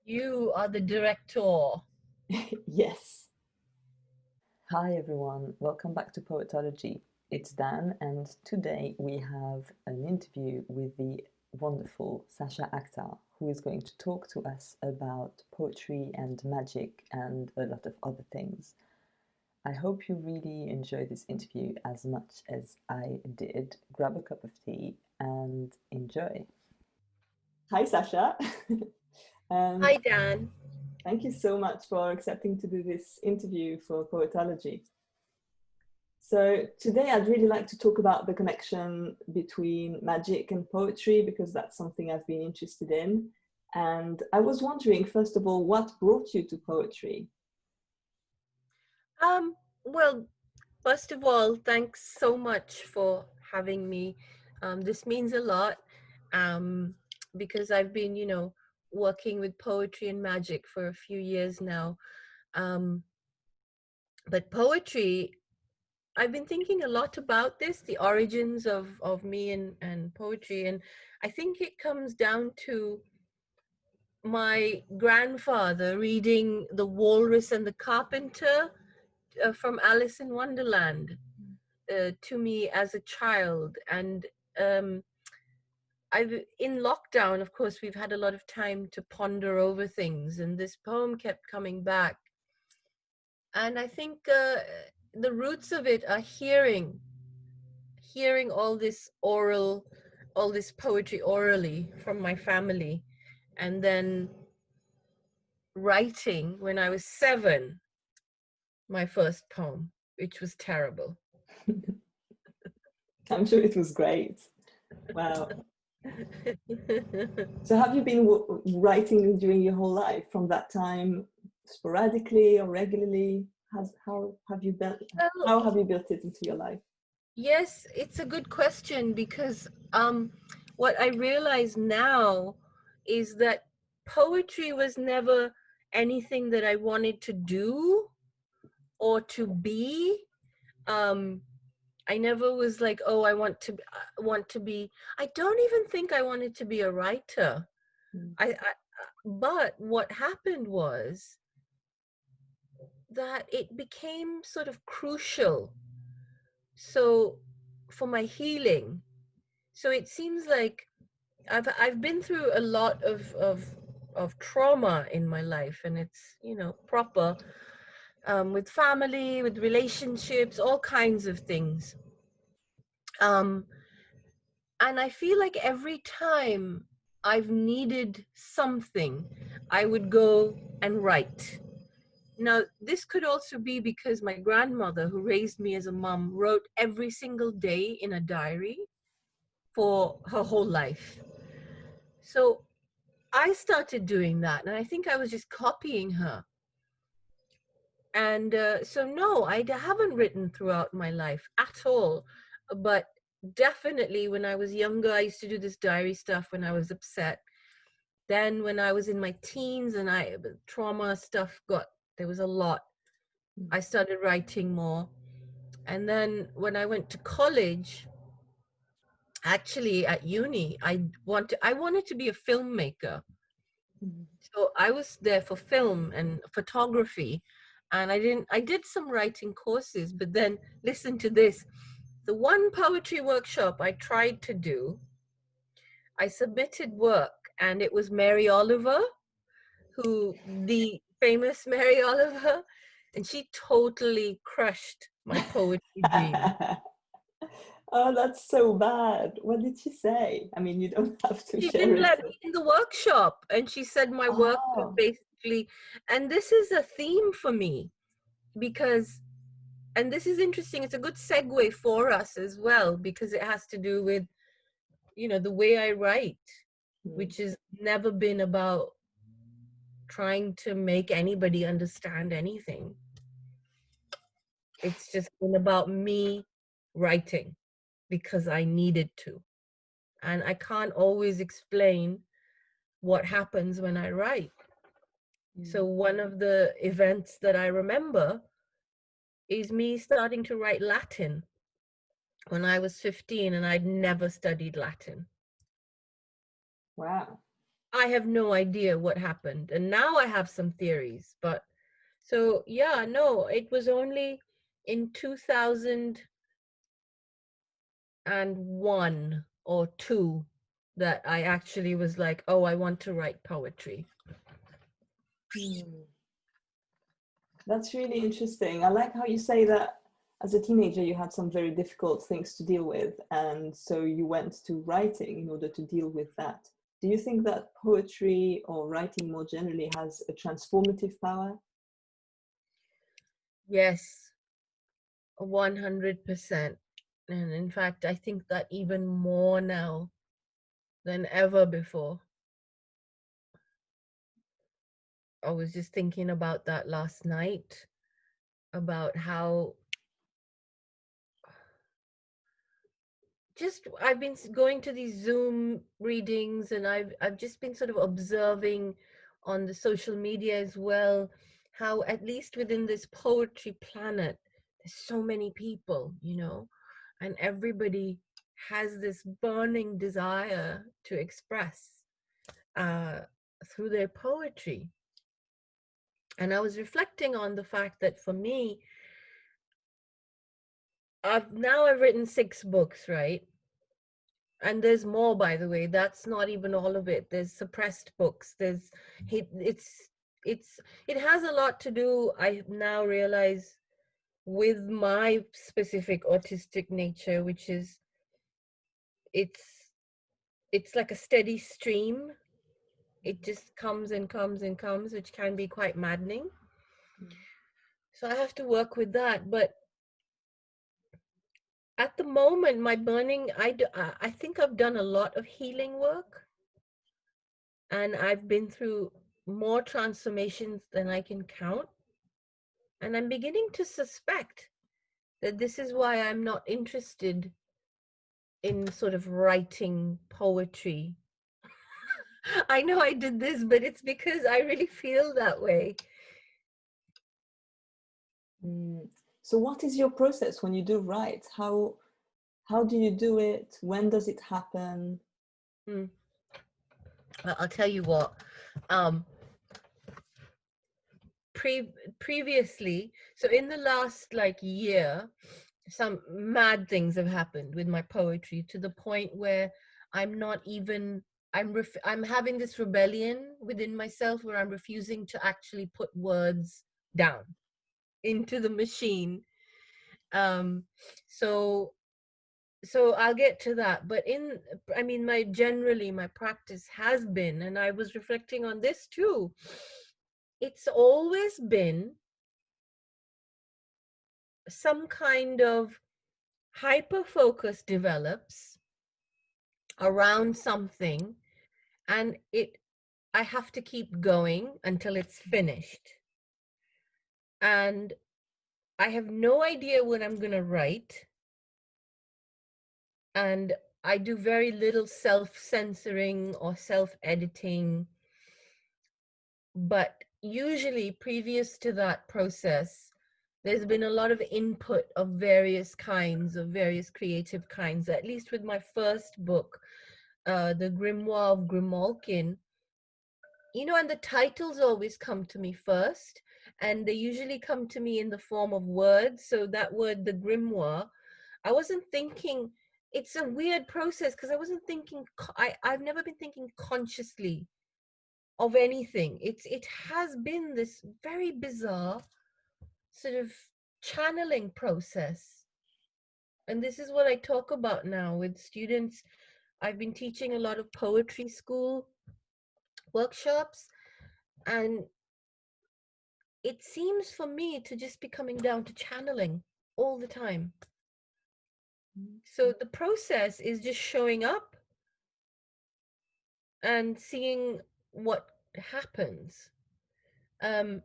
You are the director. Yes. Hi everyone, welcome back to Poetology. It's Dan, and today we have an interview with the wonderful Sascha Akhtar, who is going to talk to us about poetry and magic and a lot of other things. I hope you really enjoy this interview as much as I did. Grab a cup of tea and enjoy. Hi Sascha. um, Hi, Dan. Thank you so much for accepting to do this interview for Poetology. So today I'd really like to talk about the connection between magic and poetry, because that's something I've been interested in. And I was wondering, first of all, what brought you to poetry? Well, first of all, thanks so much for having me. This means a lot because I've been, working with poetry and magic for a few years now. Um, but poetry, I've been thinking a lot about this, the origins of me and poetry. And I think it comes down to my grandfather reading The Walrus and the Carpenter from Alice in Wonderland to me as a child. And in lockdown, of course, we've had a lot of time to ponder over things, and this poem kept coming back. And I think the roots of it are hearing all this poetry orally from my family, and then writing when I was 7, my first poem, which was terrible. I'm sure it was great. Wow. So have you been writing during your whole life, from that time, sporadically or regularly? How have you built it into your life? Yes, it's a good question, because what I realize now is that poetry was never anything that I wanted to do or to be. I never was like, oh, I want to be. I don't even think I wanted to be a writer. But what happened was that it became sort of crucial. So for my healing. So it seems like I've been through a lot of trauma in my life, and it's proper, with family, with relationships, all kinds of things. And I feel like every time I've needed something, I would go and write. Now, this could also be because my grandmother, who raised me as a mom, wrote every single day in a diary for her whole life. So I started doing that, and I think I was just copying her. And so, no, I haven't written throughout my life at all. But definitely when I was younger, I used to do this diary stuff when I was upset. Then when I was in my teens and trauma stuff there was a lot. I started writing more. And then when I went to college, actually at uni, I wanted to be a filmmaker. So I was there for film and photography, and I did some writing courses, but then listen to this. The one poetry workshop I tried to do, I submitted work, and it was Mary Oliver, the famous Mary Oliver, and she totally crushed my poetry dream. Oh, that's so bad. What did she say? I mean, you don't have to She share didn't it. let me in the workshop, and she said my work was Oh. basically, and this is a theme for me, because, and this is interesting, it's a good segue for us as well, because it has to do with, the way I write, which has never been about trying to make anybody understand anything. It's just been about me writing because I needed to. And I can't always explain what happens when I write. So one of the events that I remember is me starting to write Latin when I was 15, and I'd never studied Latin. Wow. I have no idea what happened. And now I have some theories. But so, yeah, no, it was only in 2001 or 2 that I actually was like, oh, I want to write poetry. That's really interesting. I like how you say that as a teenager you had some very difficult things to deal with, and so you went to writing in order to deal with that. Do you think that poetry or writing more generally has a transformative power? Yes, 100%. And in fact, I think that even more now than ever before. I was just thinking about that last night, about how just I've been going to these Zoom readings, and I've just been sort of observing on the social media as well, how at least within this poetry planet, there's so many people, you know, and everybody has this burning desire to express uh, through their poetry. And I was reflecting on the fact that for me, I've written 6 books, right? And there's more, by the way. That's not even all of it. There's suppressed books. It's it's it has a lot to do, I now realize, with my specific autistic nature, which is it's it's like a steady stream. It just comes and comes and comes, which can be quite maddening. So I have to work with that. But at the moment, my burning, I think I've done a lot of healing work, and I've been through more transformations than I can count. And I'm beginning to suspect that this is why I'm not interested in sort of writing poetry. I know I did this, but it's because I really feel that way. So what is your process when you do write? How do you do it? When does it happen? Mm. I'll tell you what. Um, Previously, so in the last like year, some mad things have happened with my poetry, to the point where I'm not even I'm having this rebellion within myself where I'm refusing to actually put words down into the machine. um so I'll get to that, but I mean, my practice has been, and I was reflecting on this too, it's always been some kind of hyper focus develops around something, and I have to keep going until it's finished. And I have no idea what I'm going to write, and I do very little self-censoring or self-editing. But usually previous to that process, there's been a lot of input of various kinds, of various creative kinds. At least with my first book, the Grimoire of Grimolkin, you know, and the titles always come to me first, and they usually come to me in the form of words. So that word, the grimoire, I wasn't thinking, it's a weird process because I wasn't thinking, I've never been thinking consciously of anything. It has been this very bizarre sort of channeling process. And this is what I talk about now with students. I've been teaching a lot of poetry school workshops, and it seems for me to just be coming down to channeling all the time. So the process is just showing up and seeing what happens. Um,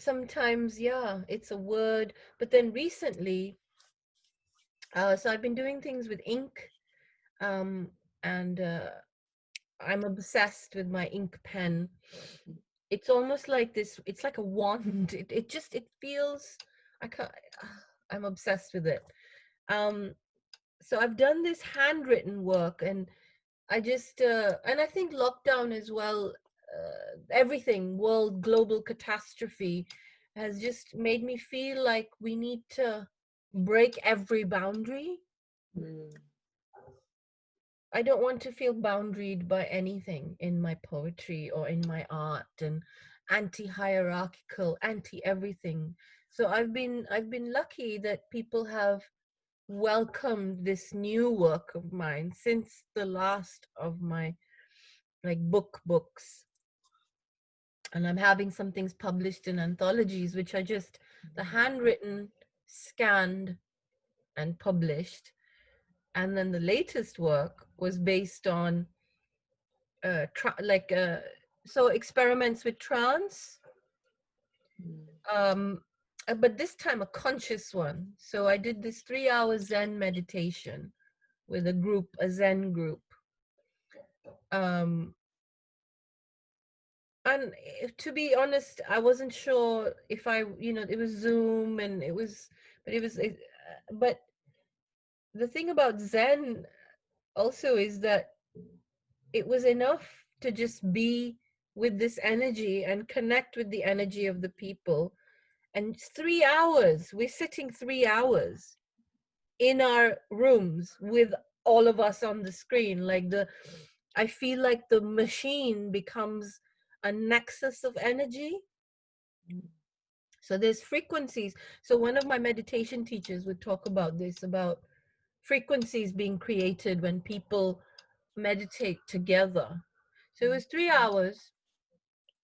Sometimes, yeah, it's a word, but then recently, so I've been doing things with ink, and I'm obsessed with my ink pen. It's almost like this, it's like a wand. It feels, I can't, I'm obsessed with it. Um, so I've done this handwritten work, and I just, and I think lockdown as well, everything, world, global catastrophe has just made me feel like we need to break every boundary. Mm. I don't want to feel boundaried by anything in my poetry or in my art, and anti-hierarchical, anti-everything. So I've been lucky that people have welcomed this new work of mine since the last of my like books. And I'm having some things published in anthologies, which are just the handwritten, scanned, and published. And then the latest work was based on so experiments with trance, um but this time a conscious one. So I did this 3 hour Zen meditation with a group, a Zen group, um and to be honest, I wasn't sure if it was Zoom, and it was, but it was but the thing about Zen also is that it was enough to just be with this energy and connect with the energy of the people. And 3 hours, we're sitting 3 hours in our rooms with all of us on the screen. I feel like the machine becomes a nexus of energy. So there's frequencies. So one of my meditation teachers would talk about this, about frequencies being created when people meditate together. So it was 3 hours,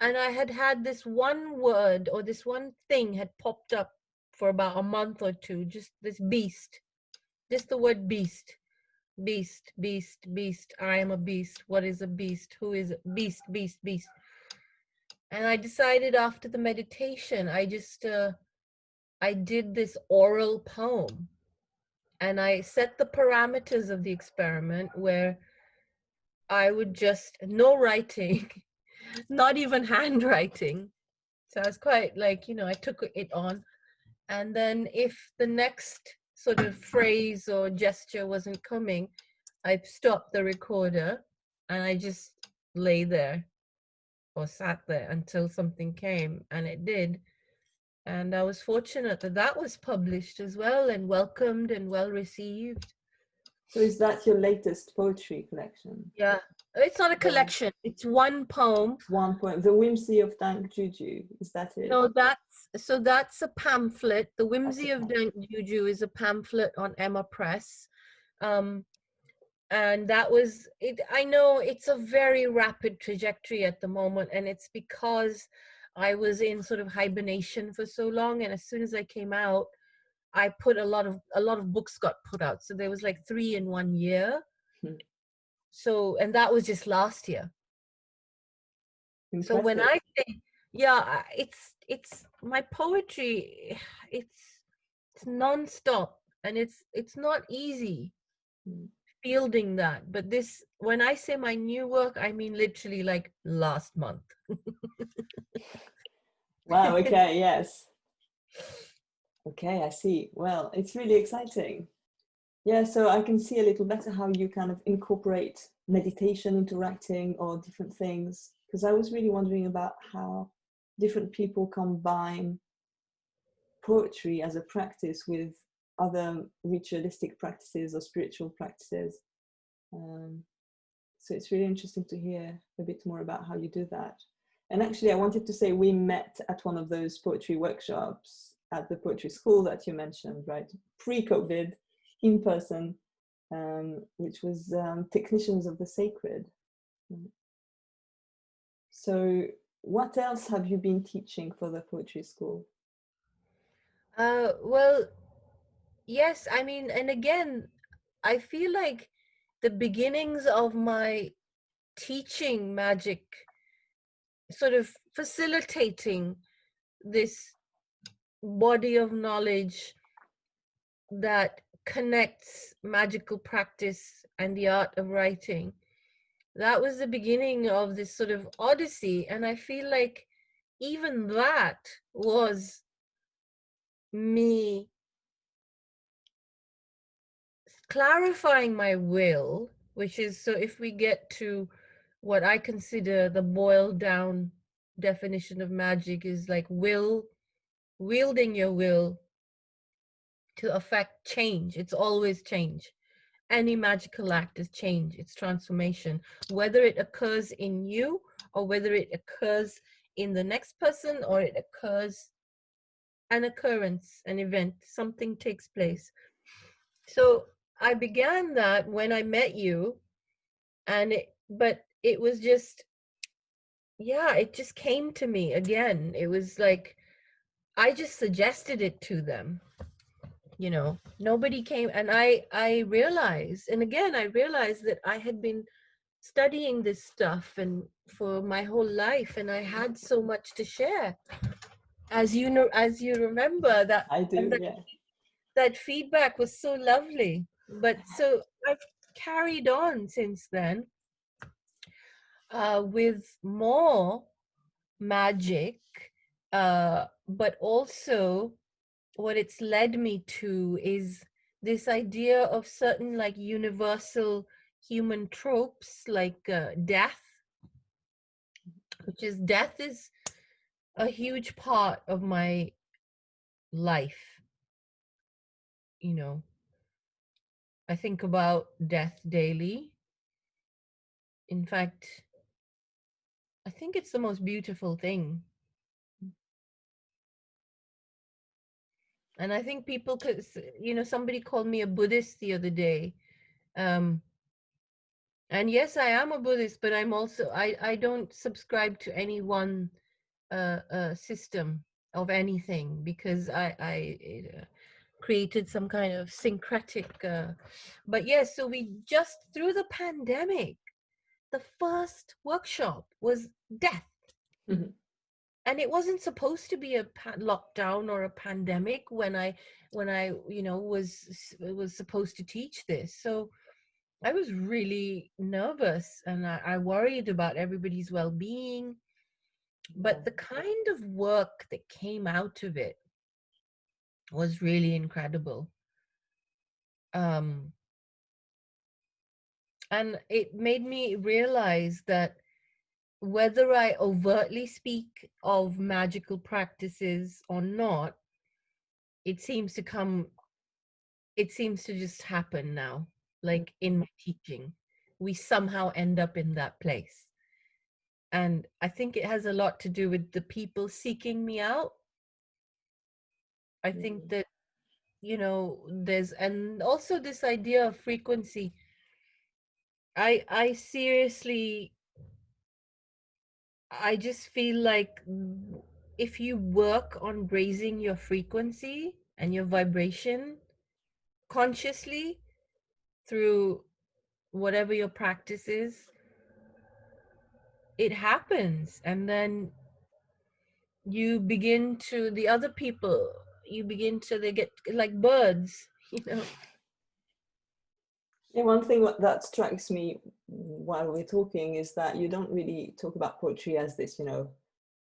and I had had this one word, or this one thing had popped up for about a month or two, just this beast, just the word beast. Beast, beast, beast. I am a beast. What is a beast? Who is a beast, beast, beast? And I decided after the meditation, I did this oral poem, and I set the parameters of the experiment where I would just, no writing, not even handwriting. So I was quite like, I took it on. And then if the next sort of phrase or gesture wasn't coming, I stopped the recorder and I just lay there or sat there until something came, and it did. And I was fortunate that that was published as well, and welcomed and well received. So is that your latest poetry collection? Yeah, it's not a collection. It's one poem. One poem, The Whimsy of Dank Juju. Is that it? No, that's a pamphlet. The Whimsy of Dank Juju is a pamphlet on Emma Press. And that was it. I know it's a very rapid trajectory at the moment, and it's because I was in sort of hibernation for so long, and as soon as I came out, I put a lot of books got put out. So there was like 3 in 1 year. So, and that was just last year. Impressive. So when I say, yeah, it's my poetry, it's non-stop, and it's not easy fielding that. But this, when I say my new work, I mean literally like last month. Wow, okay, yes. Okay, I see. Well, it's really exciting. Yeah, so I can see a little better how you kind of incorporate meditation into writing or different things, because I was really wondering about how different people combine poetry as a practice with other ritualistic practices or spiritual practices. So it's really interesting to hear a bit more about how you do that. And actually, I wanted to say we met at one of those poetry workshops at the poetry school that you mentioned, right? Pre-COVID, in person, which was Technicians of the Sacred. So what else have you been teaching for the poetry school? Well, yes, I mean, and again, I feel like the beginnings of my teaching magic, sort of facilitating this body of knowledge that connects magical practice and the art of writing, that was the beginning of this sort of odyssey. And I feel like even that was me clarifying my will which is, so if we get to what I consider the boiled down definition of magic, is like wielding your will to affect change. It's always change. Any magical act is change, it's transformation, whether it occurs in you or whether it occurs in the next person, or it occurs, an occurrence, an event, something takes place. So I began that when I met you, but it was just, yeah, it just came to me again. It was like I just suggested it to them, nobody came. And I realized, and again I realized that I had been studying this stuff and for my whole life, and I had so much to share, as you know, as you remember that. I And do, yeah. that feedback was so lovely. But so I've carried on since then, with more magic, but also what it's led me to is this idea of certain like universal human tropes, like death, which is death is a huge part of my life. I think about death daily. In fact, I think it's the most beautiful thing. And I think people could, somebody called me a Buddhist the other day. Um, and yes, I am a Buddhist, but I don't subscribe to any one system of anything, because I created some kind of syncretic. But yes, so we just, through the pandemic, the first workshop was death. Mhm. And it wasn't supposed to be a lockdown or a pandemic when I was supposed to teach this. So I was really nervous, and I worried about everybody's well-being. Yeah. But the kind of work that came out of it was really incredible. Um, and it made me realize that whether I overtly speak of magical practices or not, it seems to come, it seems to just happen now. Like in my teaching, we somehow end up in that place. And I think it has a lot to do with the people seeking me out. I think that, there's, and also this idea of frequency. I seriously, I just feel like if you work on raising your frequency and your vibration consciously through whatever your practice is, it happens. And then you begin to, the other people, they get like birds, Yeah, one thing that strikes me while we're talking is that you don't really talk about poetry as this,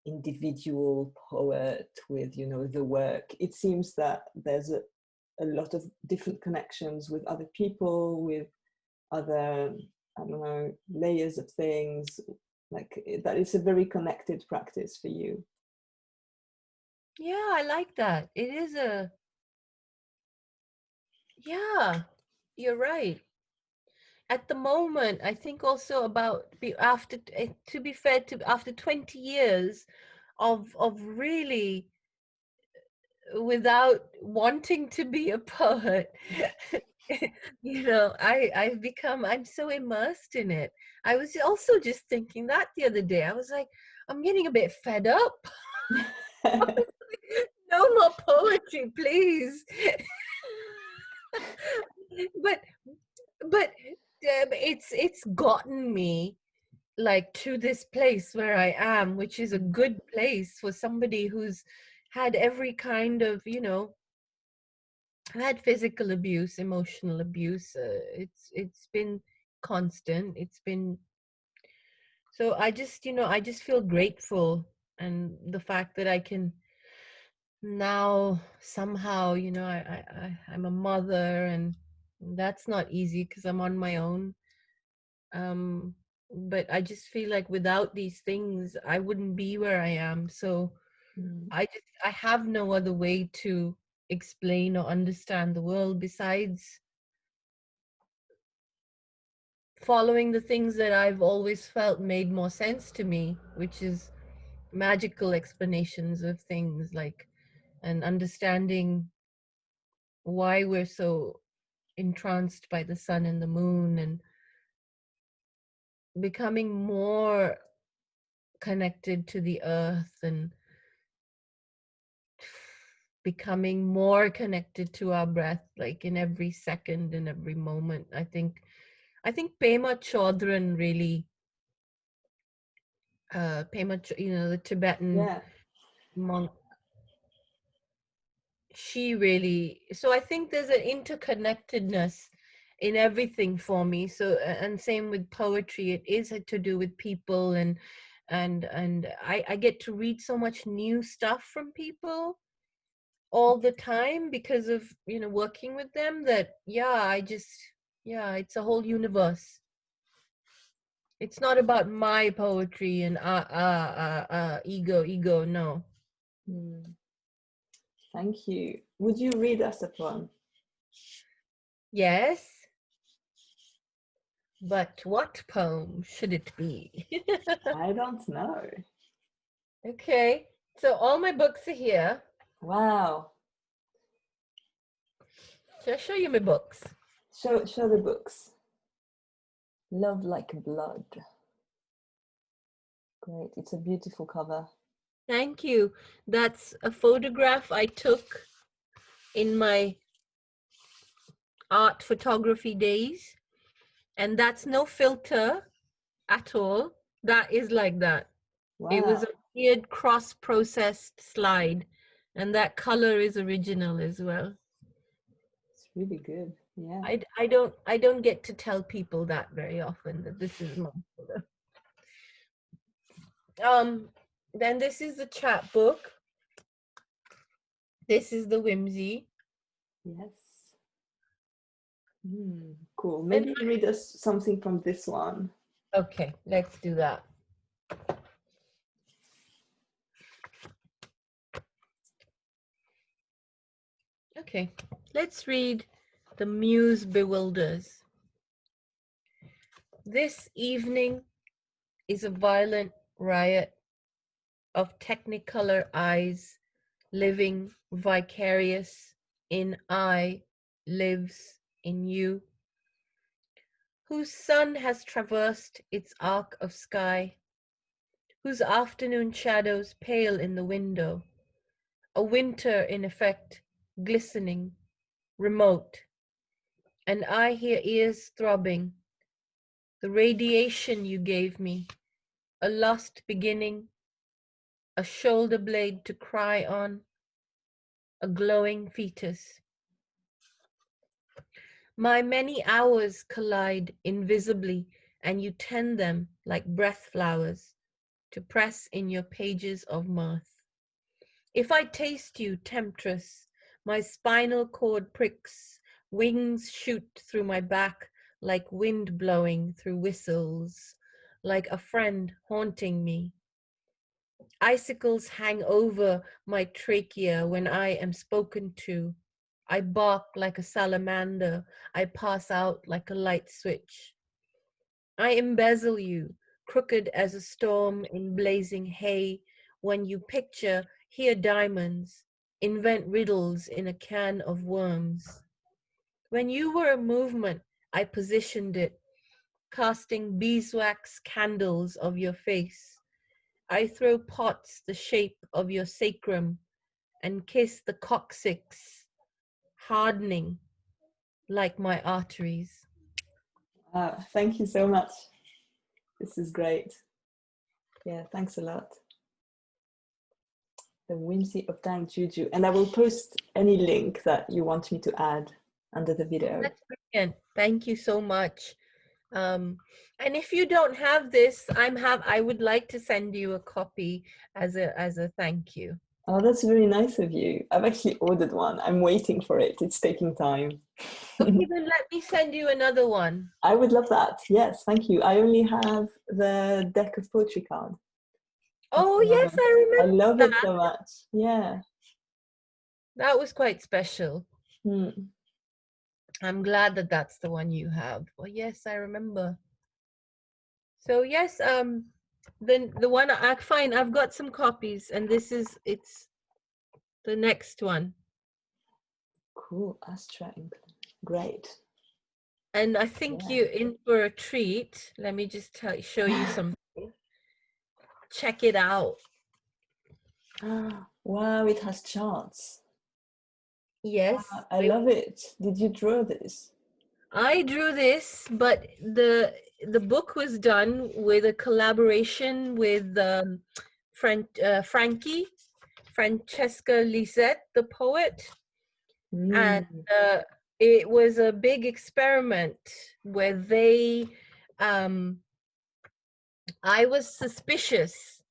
individual poet with, the work. It seems that there's a lot of different connections with other people, with other, I don't know, layers of things, like that it's a very connected practice for you. Yeah, I like that. It is yeah, you're right. At the moment, I think also about after, to be fair, to after 20 years of really, without wanting to be a poet, I'm so immersed in it. I was also just thinking that the other day. I was like, I'm getting a bit fed up. No more poetry, please. but it's gotten me like to this place where I am, which is a good place for somebody who's had every kind of, had physical abuse, emotional abuse. It's been constant. It's been, so I just feel grateful, and the fact that I can now somehow, I'm a mother, and that's not easy because I'm on my own. Um, but I just feel like without these things, I wouldn't be where I am. So Mm. I have no other way to explain or understand the world besides following the things that I've always felt made more sense to me, which is magical explanations of things, like, and understanding why we're so entranced by the sun and the moon, and becoming more connected to the earth, and becoming more connected to our breath, like in every second and every moment. I think Pema Chodron really, the Tibetan Yeah. monk, she really, so I think there's an interconnectedness in everything for me. So and same with poetry, it is to do with people, and I get to read so much new stuff from people all the time because of working with them, that it's a whole universe. It's not about my poetry and ego, no. Mm. Thank you. Would you read us a poem? Yes, but what poem should it be? I don't know. Okay, so all my books are here. Wow. Shall I show you my books? Show the books. Love Like Blood. Great. It's a beautiful cover. Thank you. That's a photograph I took in my art photography days, and that's no filter at all. That is like that. It was Wow. a weird cross-processed slide, and that color is original as well. It's really good. Yeah. I don't get to tell people that very often, that this is my color. Then this is the chapbook. This is the whimsy. Yes. Cool. And Maybe read us something from this one. okay, let's do that. Okay, let's read The Muse Bewilders. This evening is a violent riot of technicolor eyes living vicarious in I lives in you, whose sun has traversed its arc of sky, whose afternoon shadows pale in the window, a winter in effect, glistening, remote, and I hear ears throbbing, the radiation you gave me, a lost beginning, a shoulder blade to cry on, a glowing fetus. My many hours collide invisibly, and you tend them like breath flowers to press in your pages of mirth. If I taste you, temptress, my spinal cord pricks, wings shoot through my back like wind blowing through whistles, like a friend haunting me. Icicles hang over my trachea when I am spoken to. I bark like a salamander. I pass out like a light switch. I embezzle you, crooked as a storm in blazing hay, when you picture here diamonds, invent riddles in a can of worms. When you were a movement, I positioned it, casting beeswax candles of your face. I throw pots the shape of your sacrum and kiss the coccyx, hardening like my arteries. Wow. Thank you so much. This is great. Yeah, thanks a lot. The Whimsy of Tang Juju. And I will post any link that you want me to add under the video. That's brilliant. Thank you so much. And if you don't have this, I would like to send you a copy as a thank you. Oh, that's very nice of you. I've actually ordered one. I'm waiting for it. It's taking time. Okay, then let me send you another one. I would love that. Yes, thank you. I only have the deck of poetry cards. Oh, yes, So I I remember love it that. so much. Yeah. That was quite special. Hmm. I'm glad that that's the one you have. Oh, yes, I remember. So yes, then the one I find, I've got some copies, and it's the next one. Cool. Astra England. Great. And I think Yeah. you're in for a treat. Let me just show you something. Check it out. Wow, it has charts. Yes, I love it. Did you draw this? I drew this, but the book was done with a collaboration with Frankie, Francesca Lisette, the poet, and Mm. it was a big experiment where um, I was suspicious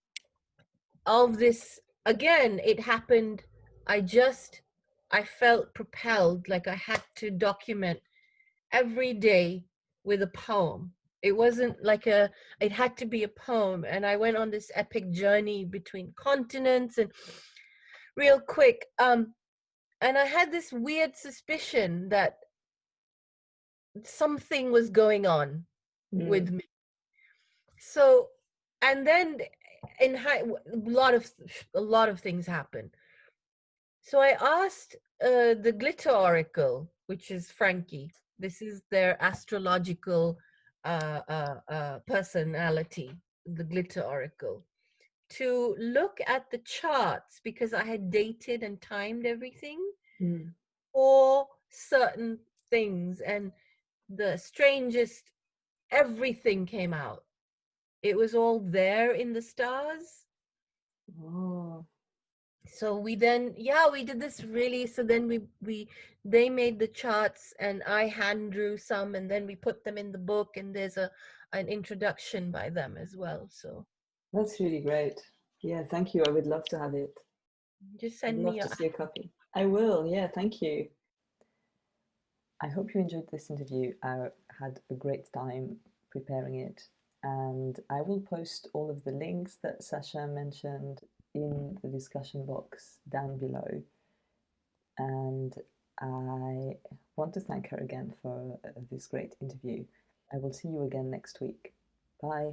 of this. Again, it happened. I felt propelled, like I had to document every day with a poem. It wasn't like it had to be a poem. And I went on this epic journey between continents and real quick. And I had this weird suspicion that something was going on with Mm. me. So, and then a lot of things happened. So I asked the Glitter Oracle, which is Frankie. This is their astrological personality, the Glitter Oracle, to look at the charts because I had dated and timed everything Mm. for certain things, and the strangest everything came out. It was all there in the stars. Oh, So we then, yeah, we did this really. So then they made the charts, and I hand drew some, and then we put them in the book, and there's an introduction by them as well. So that's really great. Yeah, thank you. I would love to have it. just I'd send love me to a. see a copy. I will. Yeah, thank you. I hope you enjoyed this interview. I had a great time preparing it, and I will post all of the links that Sascha mentioned in the discussion box down below. And I want to thank her again for this great interview. I will see you again next week. Bye.